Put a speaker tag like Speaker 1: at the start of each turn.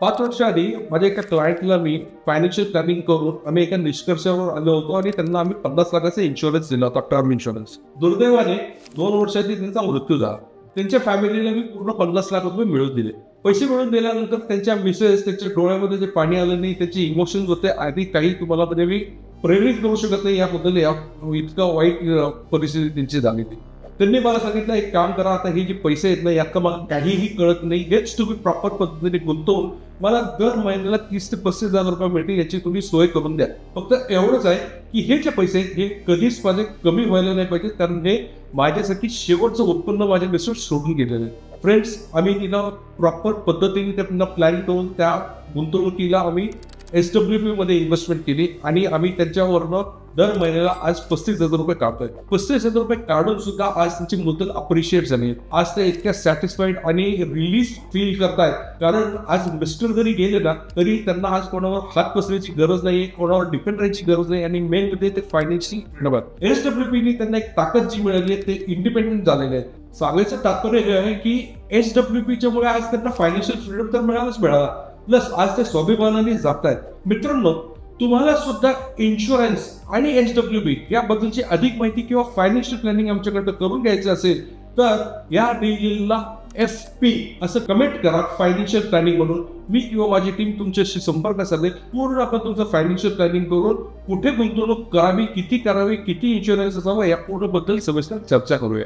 Speaker 1: 5 वर्ष आधी माझ्या एका क्लायंटला मी फायनान्शियल प्लॅनिंग करून आम्ही एका निष्कर्षावर आलो होतो आणि त्यांना आम्ही 50 लाखाचा इन्शुरन्स दिला होता, टर्म इन्शुरन्स. दुर्दैवाने 2 वर्षांनी त्यांचा मृत्यू झाला. त्यांच्या फॅमिलीला मी पूर्ण 50 लाख रुपये मिळवून दिले. पैसे मिळवून दिल्यानंतर त्यांच्या मिसेस, त्यांच्या डोळ्यामध्ये जे पाणी आलं नाही, त्याचे इमोशन्स होते. आधी काही तुम्हाला म्हणजे मी प्रेरित करू शकत नाही याबद्दल. इतकं वाईट परिस्थिती त्यांची झाली ती. त्यांनी मला सांगितलं, एक काम करा, आता हे जे पैसे आहेत ना, यात मला काहीही कळत नाही, हेच तुम्ही प्रॉपर पद्धतीने गुंतवून मला दर महिन्याला 30 ते 35 हजार रुपये मिळतील, याची तुम्ही सोय करून द्या. फक्त एवढंच आहे की हे जे पैसे हे कधीच माझे कमी व्हायला नाही पाहिजे, कारण हे माझ्यासाठी शेवटचं उत्पन्न माझ्या मिस्टर सोडून गेलेलं आहे. फ्रेंड्स, आम्ही तिला प्रॉपर पद्धतीने त्यांना प्लॅन करून त्या गुंतवणुकीला आम्ही SWP मध्ये इन्व्हेस्टमेंट केली आणि आम्ही त्यांच्यावरनं दर महिन्याला आज 35,000 रुपये काढतोय. 35,000 रुपये काढून सुद्धा आज त्यांची मुदत अप्रिशिएट झाली. आज ते इतक्या सॅटिस्फाईड आणि रिलीज फील करतायत, कारण आज मिस्टर जरी गेले ना तरी त्यांना आज कोणावर हात पसरायची गरज नाही, कोणावर डिपेंड राहायची गरज नाही आणि मेन म्हणजे ते फायनान्शियल फ्रीडम आहे. SWP ने त्यांना एक ताकद जी मिळाली आहे, ते इंडिपेंडेंट झालेले आहेत. सांगायचं तात्पर्य हे आहे की SWP मुळे आज त्यांना फायनान्शियल फ्रीडम तर मिळाला, प्लस आज ते स्वाभिमानाने जगतायत. मित्रांनो, तुम्हाला सुद्धा इन्शुरन्स आणि SWP याबद्दलची अधिक माहिती किंवा फायनान्शियल प्लॅनिंग आमच्याकडे करून घ्यायचं असेल तर या रीलला FP असं कमेंट करा फायनान्शियल प्लॅनिंग म्हणून. मी किंवा माझी टीम तुमच्याशी संपर्क साधेल. पूर्ण आपण तुमचं फायनान्शियल प्लॅनिंग करून कुठे गुंतवणूक करावी, किती करावी, किती इन्शुरन्स असावा या पूर्ण बद्दल सविस्तर चर्चा करूया.